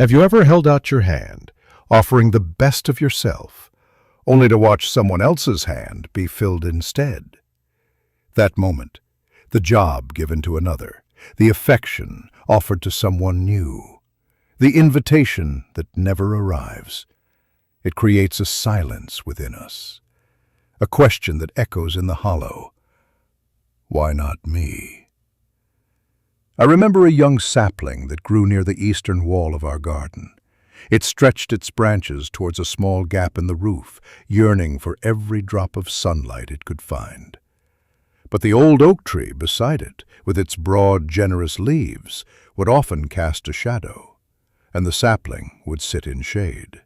Have you ever held out your hand, offering the best of yourself, only to watch someone else's hand be filled instead? That moment, the job given to another, the affection offered to someone new, the invitation that never arrives. It creates a silence within us, a question that echoes in the hollow. Why not me? I remember a young sapling that grew near the eastern wall of our garden. It stretched its branches towards a small gap in the roof, yearning for every drop of sunlight it could find. But the old oak tree beside it, with its broad, generous leaves, would often cast a shadow, and the sapling would sit in shade.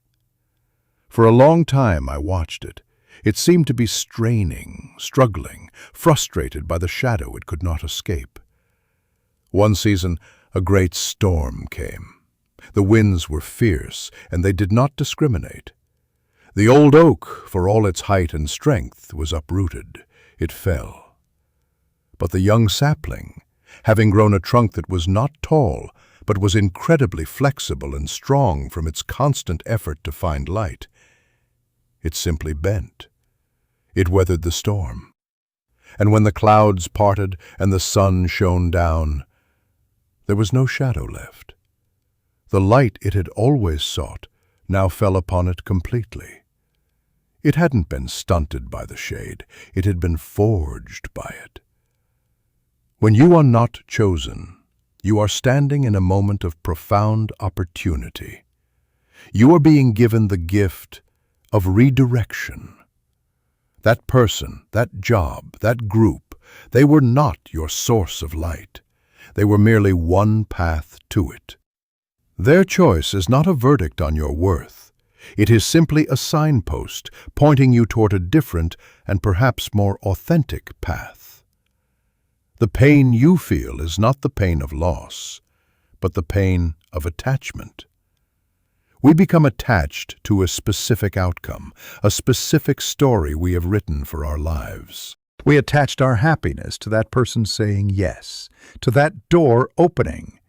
For a long time I watched it. It seemed to be straining, struggling, frustrated by the shadow it could not escape. One season, a great storm came. The winds were fierce, and they did not discriminate. The old oak, for all its height and strength, was uprooted. It fell. But the young sapling, having grown a trunk that was not tall, but was incredibly flexible and strong from its constant effort to find light, it simply bent. It weathered the storm. And when the clouds parted and the sun shone down, there was no shadow left. The light it had always sought now fell upon it completely. It hadn't been stunted by the shade, it had been forged by it. When you are not chosen, you are standing in a moment of profound opportunity. You are being given the gift of redirection. That person, that job, that group, they were not your source of light. They were merely one path to it. Their choice is not a verdict on your worth. It is simply a signpost pointing you toward a different and perhaps more authentic path. The pain you feel is not the pain of loss, but the pain of attachment. We become attached to a specific outcome, a specific story we have written for our lives. We attached our happiness to that person saying yes, to that door opening.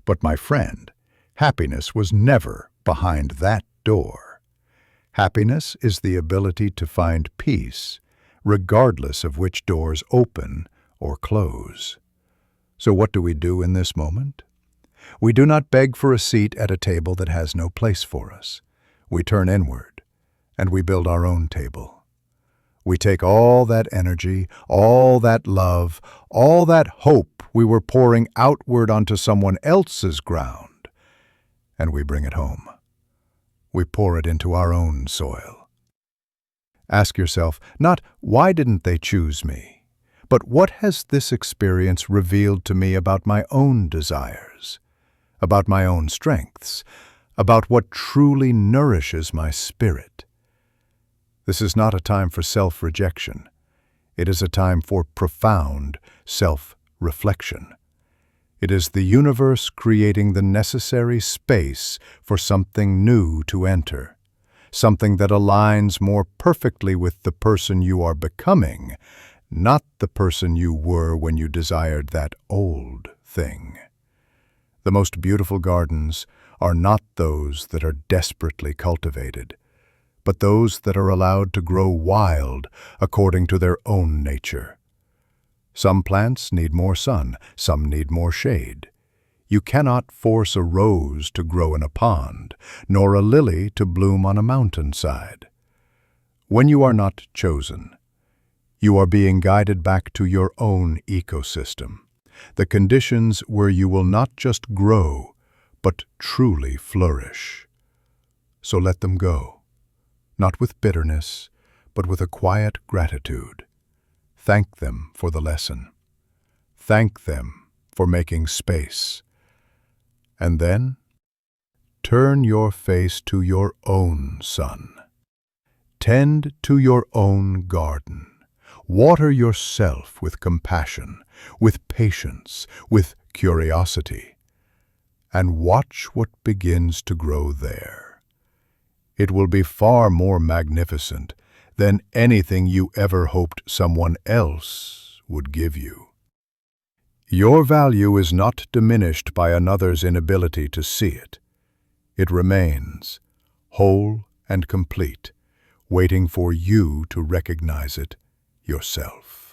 But my friend, happiness was never behind that door. Happiness is the ability to find peace, regardless of which doors open or close. So what do we do in this moment? We do not beg for a seat at a table that has no place for us. We turn inward, and we build our own table. We take all that energy, all that love, all that hope we were pouring outward onto someone else's ground, and we bring it home. We pour it into our own soil. Ask yourself, not why didn't they choose me, but what has this experience revealed to me about my own desires, about my own strengths, about what truly nourishes my spirit. This is not a time for self-rejection. It is a time for profound self-reflection. It is the universe creating the necessary space for something new to enter, something that aligns more perfectly with the person you are becoming, not the person you were when you desired that old thing. The most beautiful gardens are not those that are desperately cultivated, but those that are allowed to grow wild according to their own nature. Some plants need more sun, some need more shade. You cannot force a rose to grow in a pond, nor a lily to bloom on a mountainside. When you are not chosen, you are being guided back to your own ecosystem, the conditions where you will not just grow, but truly flourish. So let them go. Not with bitterness, but with a quiet gratitude. Thank them for the lesson. Thank them for making space. And then, turn your face to your own sun. Tend to your own garden. Water yourself with compassion, with patience, with curiosity, and watch what begins to grow there. It will be far more magnificent than anything you ever hoped someone else would give you. Your value is not diminished by another's inability to see it. It remains, whole and complete, waiting for you to recognize it yourself.